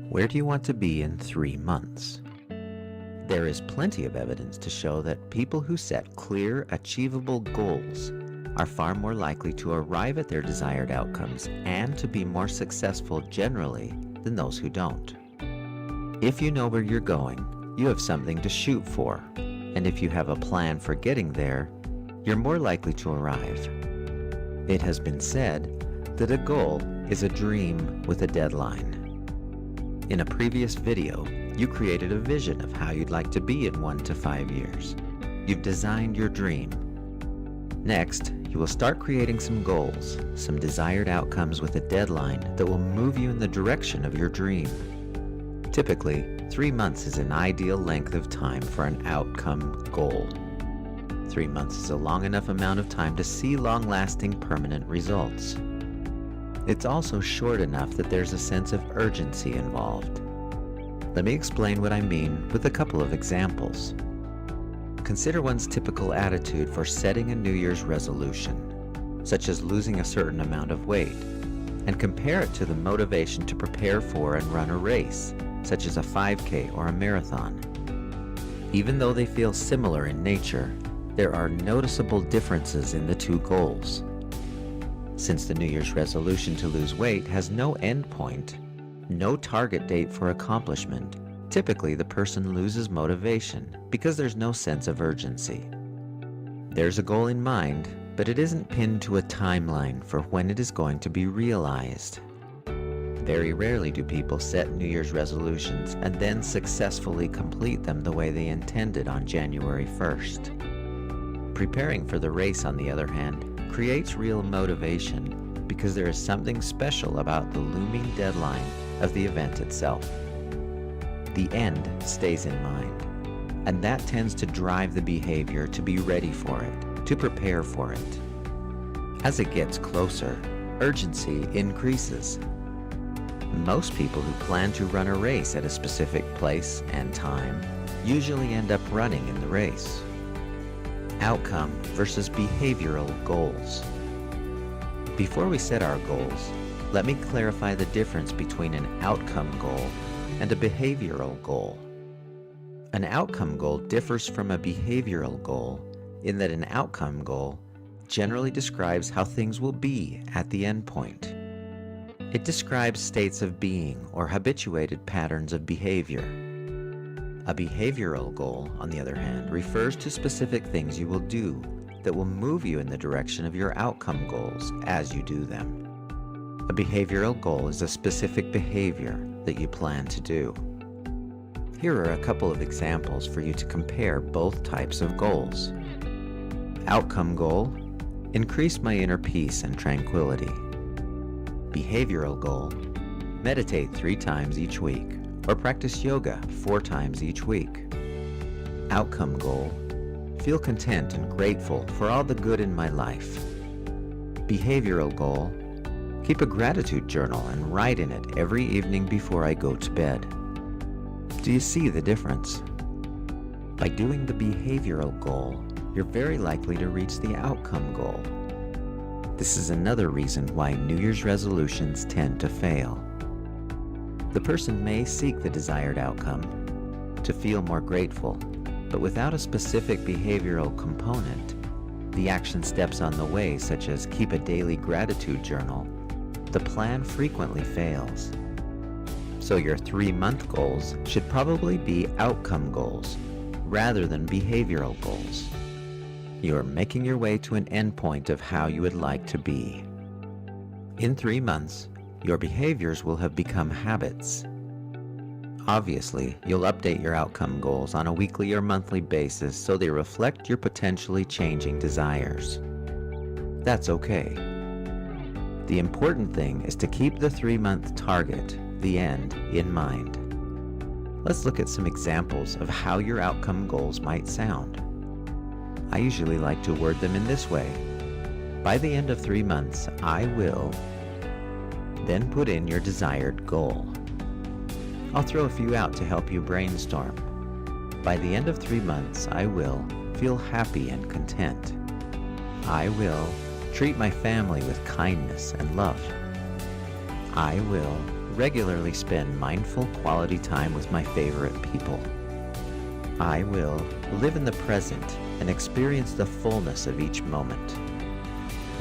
Where do you want to be in 3 months? There is plenty of evidence to show that people who set clear, achievable goals are far more likely to arrive at their desired outcomes and to be more successful generally than those who don't. If you know where you're going, you have something to shoot for, and if you have a plan for getting there, you're more likely to arrive. It has been said that a goal is a dream with a deadline. In a previous video, you created a vision of how you'd like to be in 1 to 5 years. You've designed your dream. Next, you will start creating some goals, some desired outcomes with a deadline that will move you in the direction of your dream. Typically, 3 months is an ideal length of time for an outcome goal. 3 months is a long enough amount of time to see long-lasting permanent results. It's also short enough that there's a sense of urgency involved. Let me explain what I mean with a couple of examples. Consider one's typical attitude for setting a New Year's resolution, such as losing a certain amount of weight, and compare it to the motivation to prepare for and run a race, such as a 5K or a marathon. Even though they feel similar in nature, there are noticeable differences in the two goals. Since the New Year's resolution to lose weight has no end point, no target date for accomplishment, typically the person loses motivation because there's no sense of urgency. There's a goal in mind, but it isn't pinned to a timeline for when it is going to be realized. Very rarely do people set New Year's resolutions and then successfully complete them the way they intended on January 1st. Preparing for the race, on the other hand, creates real motivation because there is something special about the looming deadline of the event itself. The end stays in mind, and that tends to drive the behavior to be ready for it, to prepare for it. As it gets closer, urgency increases. Most people who plan to run a race at a specific place and time usually end up running in the race. Outcome versus behavioral goals. Before we set our goals, let me clarify the difference between an outcome goal and a behavioral goal. An outcome goal differs from a behavioral goal in that an outcome goal generally describes how things will be at the end point. It describes states of being or habituated patterns of behavior. A behavioral goal, on the other hand, refers to specific things you will do that will move you in the direction of your outcome goals as you do them. A behavioral goal is a specific behavior that you plan to do. Here are a couple of examples for you to compare both types of goals. Outcome goal: increase my inner peace and tranquility. Behavioral goal: meditate 3 times each week, or practice yoga 4 times each week. Outcome goal: feel content and grateful for all the good in my life. Behavioral goal: keep a gratitude journal and write in it every evening before I go to bed. Do you see the difference? By doing the behavioral goal, you're very likely to reach the outcome goal. This is another reason why New Year's resolutions tend to fail. The person may seek the desired outcome, to feel more grateful, but without a specific behavioral component, the action steps on the way, such as keep a daily gratitude journal, the plan frequently fails. So your 3-month goals should probably be outcome goals rather than behavioral goals. You are making your way to an endpoint of how you would like to be. In 3 months, your behaviors will have become habits. Obviously, you'll update your outcome goals on a weekly or monthly basis so they reflect your potentially changing desires. That's okay. The important thing is to keep the 3-month target, the end, in mind. Let's look at some examples of how your outcome goals might sound. I usually like to word them in this way. By the end of 3 months, I will. Then put in your desired goal. I'll throw a few out to help you brainstorm. By the end of 3 months, I will feel happy and content. I will treat my family with kindness and love. I will regularly spend mindful quality time with my favorite people. I will live in the present and experience the fullness of each moment.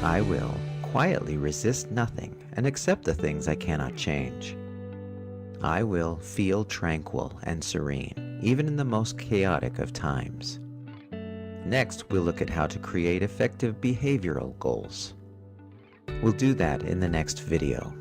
I will quietly resist nothing and accept the things I cannot change. I will feel tranquil and serene, even in the most chaotic of times. Next, we'll look at how to create effective behavioral goals. We'll do that in the next video.